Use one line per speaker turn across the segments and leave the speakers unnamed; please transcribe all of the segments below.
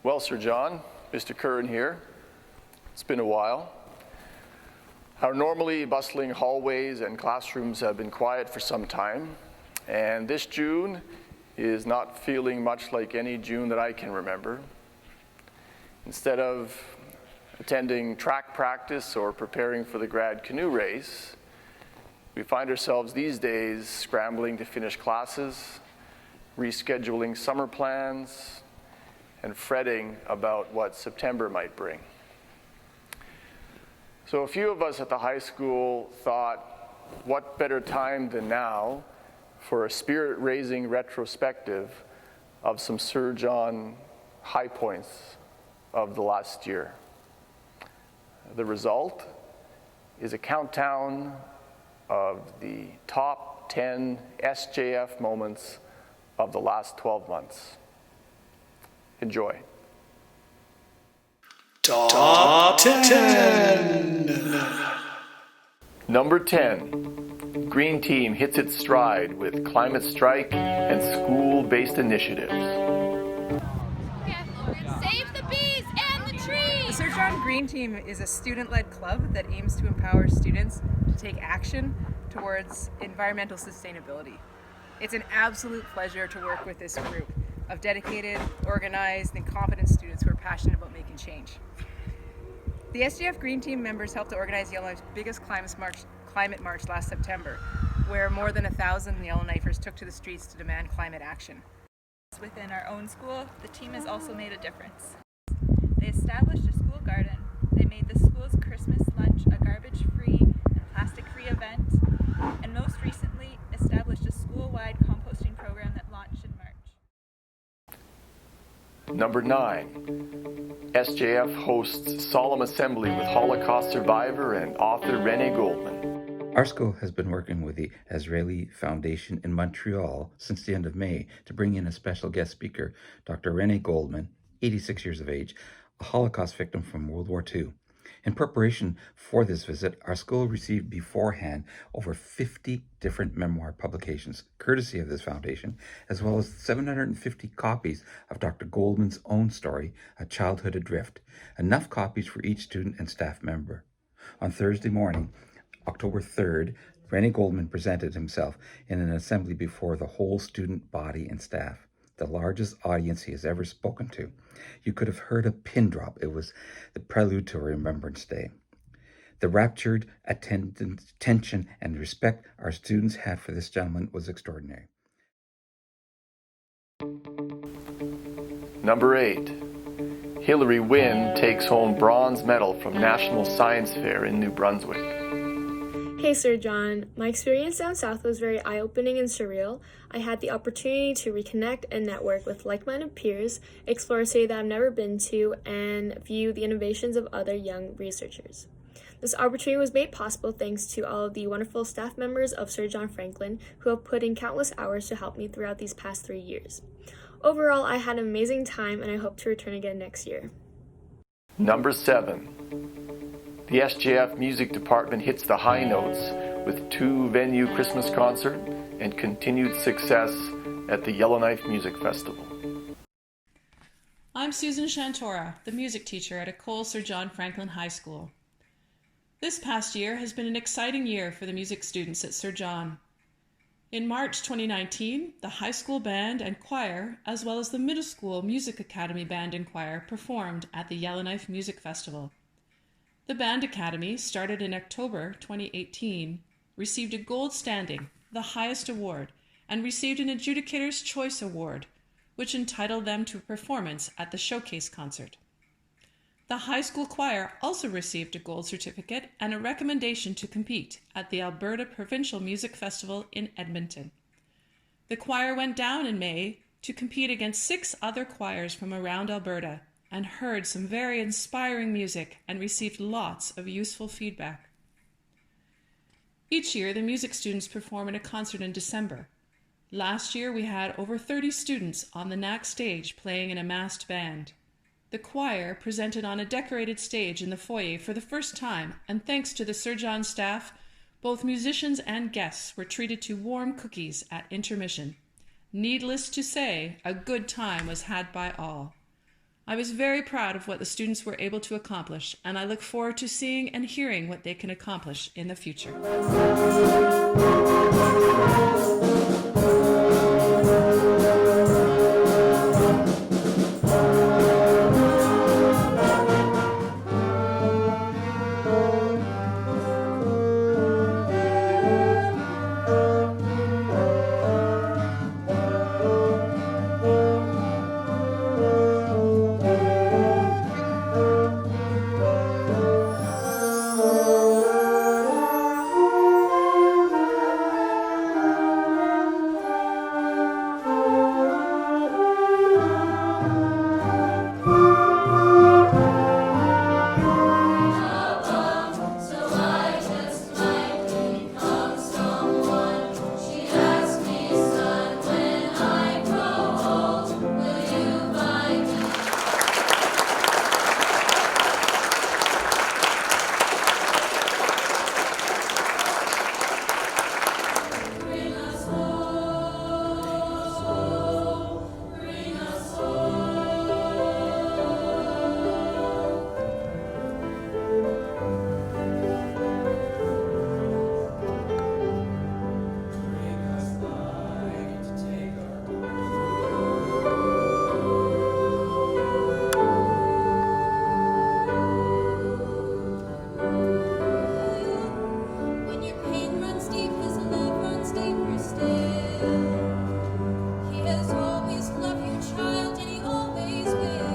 Well, Sir John, Mr. Curran here. It's been a while. Our normally bustling hallways and classrooms have been quiet for some time, and this June is not feeling much like any June that I can remember. Instead of attending track practice or preparing for the grad canoe race, we find ourselves these days scrambling to finish classes, rescheduling summer plans, and fretting about what September might bring. So a few of us at the high school thought, what better time than now for a spirit-raising retrospective of some Sir John high points of the last year. The result is a countdown of the top 10 SJF moments of the last 12 months. Enjoy.
Top 10.
Number 10, Green Team hits its stride with climate strike and school-based initiatives.
Save the bees and the trees!
The Sir John Green Team is a student-led club that aims to empower students to take action towards environmental sustainability. It's an absolute pleasure to work with this group of dedicated, organized, and competent students who are passionate about making change. The SJF Green Team members helped to organize Yellowknife's biggest climate march last September, where more than 1,000 Yellowknifers took to the streets to demand climate action.
Within our own school, the team has also made a difference. They established a school garden. They made the school's Christmas lunch a garbage-free and plastic-free event, and most recently established a school-wide composting program that launched in March.
Number 9, SJF hosts Solemn Assembly with Holocaust survivor and author René Goldman.
Our school has been working with the Azrieli Foundation in Montreal since the end of May to bring in a special guest speaker, Dr. René Goldman, 86 years of age, a Holocaust victim from World War II. In preparation for this visit, our school received beforehand over 50 different memoir publications, courtesy of this foundation, as well as 750 copies of Dr. Goldman's own story, A Childhood Adrift, enough copies for each student and staff member. On Thursday morning, October 3rd, René Goldman presented himself in an assembly before the whole student body and staff, the largest audience he has ever spoken to. You could have heard a pin drop. It was the prelude to a Remembrance Day. The raptured attention and respect our students had for this gentleman was extraordinary.
Number 8, Hilary Wynn takes home bronze medal from National Science Fair in New Brunswick.
Hey Sir John, my experience down south was very eye-opening and surreal. I had the opportunity to reconnect and network with like-minded peers, explore a city that I've never been to, and view the innovations of other young researchers. This opportunity was made possible thanks to all of the wonderful staff members of Sir John Franklin who have put in countless hours to help me throughout these past 3 years. Overall, I had an amazing time and I hope to return again next year.
Number 7. The SJF Music Department hits the high notes with 2-venue Christmas concert and continued success at the Yellowknife Music Festival.
I'm Susan Shantora, the music teacher at Ecole Sir John Franklin High School. This past year has been an exciting year for the music students at Sir John. In March 2019, the high school band and choir, as well as the middle school music academy band and choir, performed at the Yellowknife Music Festival. The Band Academy, started in October 2018, received a gold standing, the highest award, and received an Adjudicator's Choice Award, which entitled them to a performance at the showcase concert. The high school choir also received a gold certificate and a recommendation to compete at the Alberta Provincial Music Festival in Edmonton. The choir went down in May to compete against 6 other choirs from around Alberta, and heard some very inspiring music and received lots of useful feedback. Each year, the music students perform in a concert in December. Last year, we had over 30 students on the NAC stage playing in a massed band. The choir presented on a decorated stage in the foyer for the first time, and thanks to the Sir John staff, both musicians and guests were treated to warm cookies at intermission. Needless to say, a good time was had by all. I was very proud of what the students were able to accomplish, and I look forward to seeing and hearing what they can accomplish in the future.
When your pain runs deep, his love runs deeper still. He has always loved you, child, and he always will.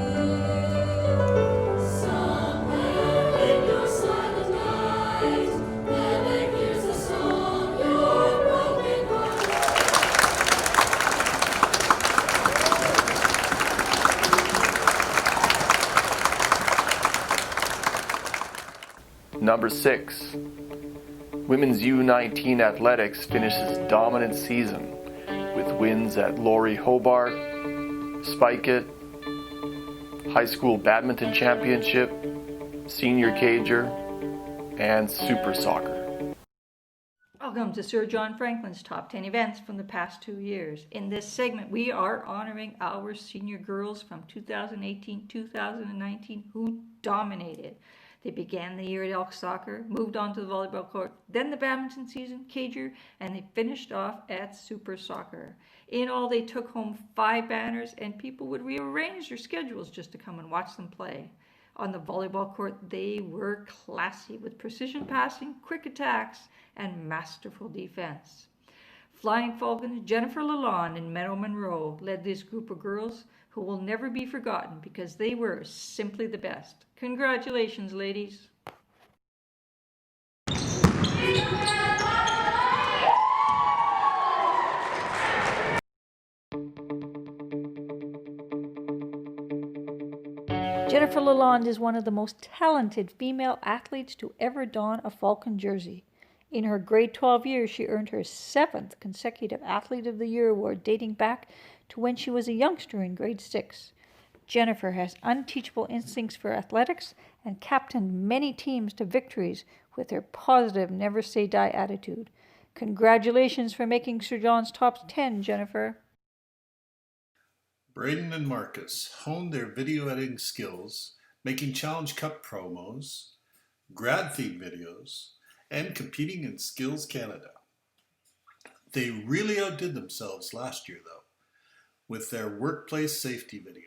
Somewhere in your silent night, heaven hears the song your broken heart.
Number 6. Women's U19 athletics finishes dominant season with wins at Laurie Hobart, Spike-It, High School Badminton Championship, Senior Cager, and Super Soccer.
Welcome to Sir John Franklin's Top 10 Events from the past 2 years. In this segment, we are honoring our senior girls from 2018-2019 who dominated. They began the year at Elk Soccer, moved on to the volleyball court, then the badminton season, Cager, and they finished off at Super Soccer. In all, they took home 5 banners, and people would rearrange their schedules just to come and watch them play. On the volleyball court, they were classy with precision passing, quick attacks, and masterful defense. Flying Falcons Jennifer Lalonde and Meadow Monroe led this group of girls who will never be forgotten because they were simply the best. Congratulations, ladies. Jennifer Lalonde is one of the most talented female athletes to ever don a Falcon jersey. In her grade 12 years, she earned her 7th consecutive Athlete of the Year award, dating back to when she was a youngster in grade 6. Jennifer has unteachable instincts for athletics and captained many teams to victories with her positive, never say die attitude. Congratulations for making Sir John's Top 10, Jennifer.
Braden and Marcus honed their video editing skills, making Challenge Cup promos, grad theme videos, and competing in Skills Canada. They really outdid themselves last year, though, with their workplace safety video.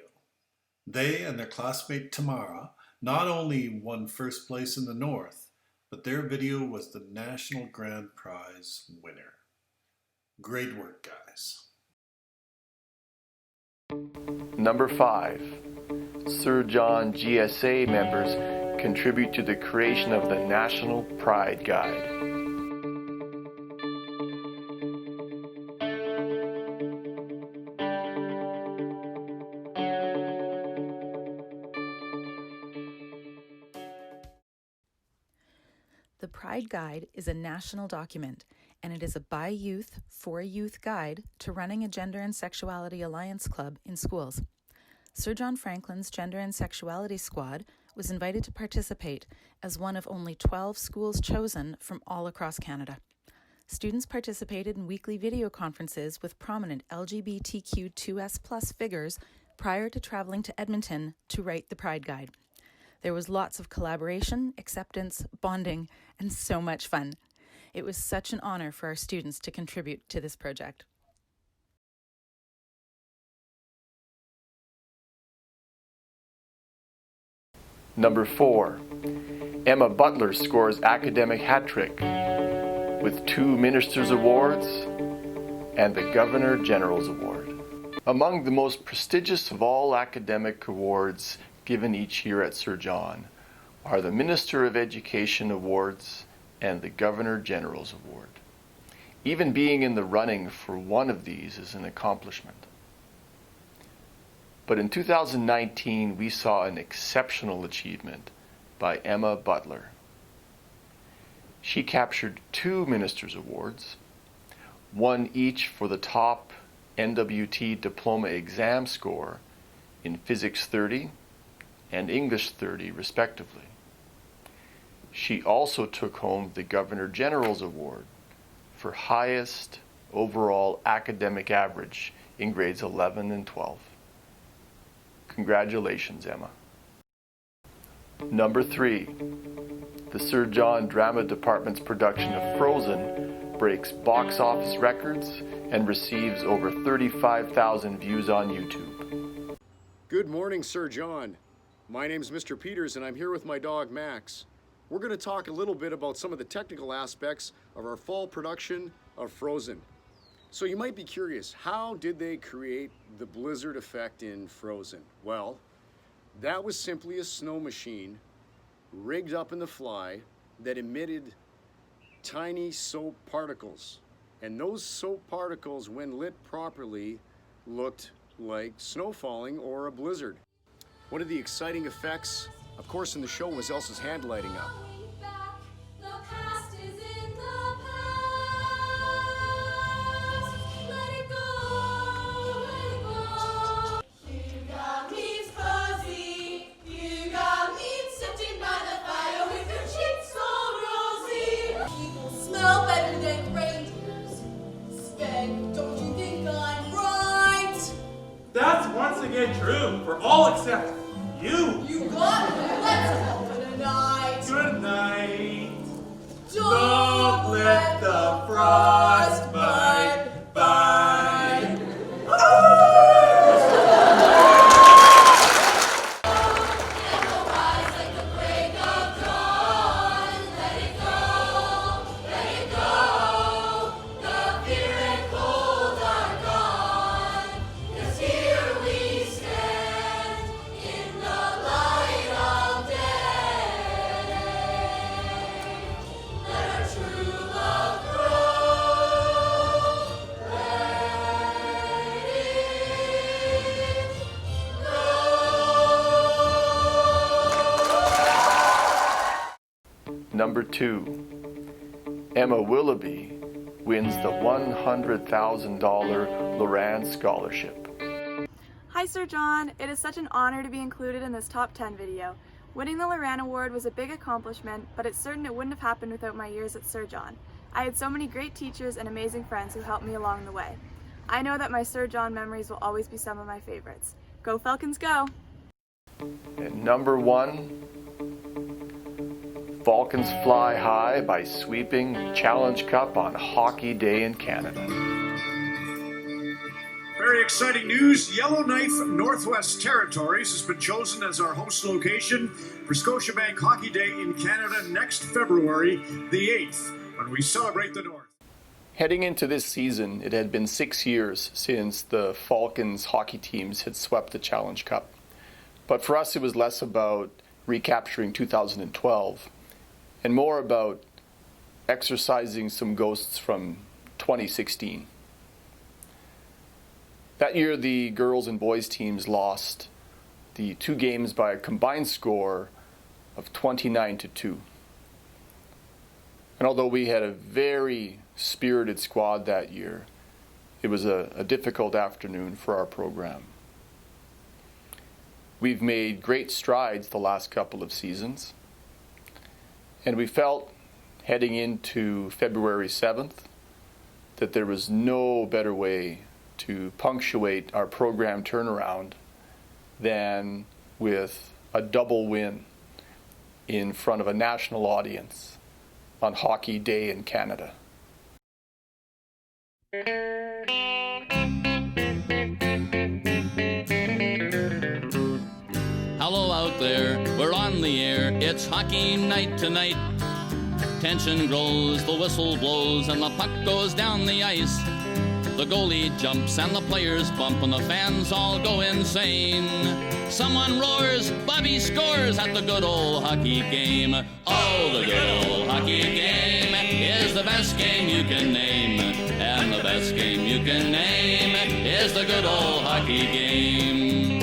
They and their classmate Tamara not only won first place in the North, but their video was the National Grand Prize winner. Great work, guys.
Number 5. Sir John GSA members contribute to the creation of the National Pride Guide.
The Pride Guide is a national document, and it is a by youth, for youth guide to running a Gender and Sexuality Alliance Club in schools. Sir John Franklin's Gender and Sexuality Squad was invited to participate as one of only 12 schools chosen from all across Canada. Students participated in weekly video conferences with prominent LGBTQ2S+ figures prior to traveling to Edmonton to write the Pride Guide. There was lots of collaboration, acceptance, bonding, and so much fun. It was such an honor for our students to contribute to this project.
Number 4, Emma Butler scores academic hat trick with 2 Minister's Awards and the Governor General's Award. Among the most prestigious of all academic awards given each year at Sir John are the Minister of Education Awards and the Governor General's Award. Even being in the running for one of these is an accomplishment. But in 2019, we saw an exceptional achievement by Emma Butler. She captured 2 Minister's Awards, one each for the top NWT diploma exam score in Physics 30 and English 30, respectively. She also took home the Governor General's Award for highest overall academic average in grades 11 and 12. Congratulations, Emma. Number 3, the Sir John Drama Department's production of Frozen breaks box office records and receives over 35,000 views on YouTube.
Good morning, Sir John. My name's Mr. Peters, and I'm here with my dog, Max. We're going to talk a little bit about some of the technical aspects of our fall production of Frozen. So you might be curious, how did they create the blizzard effect in Frozen? Well, that was simply a snow machine rigged up in the fly that emitted tiny soap particles. And those soap particles, when lit properly, looked like snow falling or a blizzard. One of the exciting effects, of course, in the show was Elsa's hand lighting up.
That's once again true for all except you.
You got it. Let's call it a night.
Good night. Don't let the frost bite.
Number 2, Emma Willoughby wins the $100,000 Loran Scholarship.
Hi Sir John, it is such an honor to be included in this top 10 video. Winning the Loran Award was a big accomplishment, but it's certain it wouldn't have happened without my years at Sir John. I had so many great teachers and amazing friends who helped me along the way. I know that my Sir John memories will always be some of my favorites. Go Falcons, go!
And number 1, Falcons fly high by sweeping Challenge Cup on Hockey Day in Canada.
Very exciting news. Yellowknife Northwest Territories has been chosen as our host location for Scotiabank Hockey Day in Canada next February the 8th, when we celebrate the North.
Heading into this season, it had been 6 years since the Falcons hockey teams had swept the Challenge Cup. But for us, it was less about recapturing 2012 and more about exorcising some ghosts from 2016. That year, the girls and boys teams lost the 2 games by a combined score of 29-2. And although we had a very spirited squad that year, it was a difficult afternoon for our program. We've made great strides the last couple of seasons, and we felt heading into February 7th that there was no better way to punctuate our program turnaround than with a double win in front of a national audience on Hockey Day in Canada.
Hello out there, we're on the air, it's hockey night tonight. Tension grows, the whistle blows, and the puck goes down the ice. The goalie jumps and the players bump and the fans all go insane. Someone roars, Bobby scores at the good old hockey game. Oh, the good old hockey game is the best game you can name. And the best game you can name is the good old hockey game.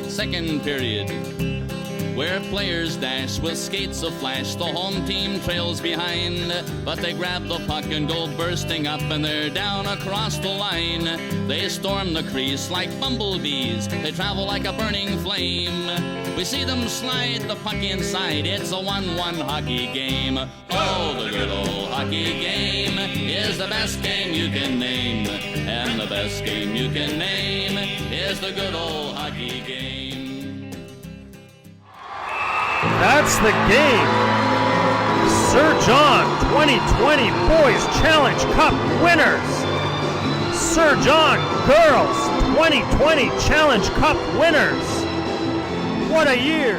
Second period, where players dash with skates aflash, the home team trails behind, but they grab the puck and go bursting up and they're down across the line. They storm the crease like bumblebees, they travel like a burning flame. We see them slide the puck inside, it's a 1-1 hockey game. Oh, the good old hockey game is the best game you can name. And the best game you can name is the good old hockey game.
That's the game. Sir John 2020 Boys Challenge Cup winners. Sir John Girls 2020 Challenge Cup winners. What a year.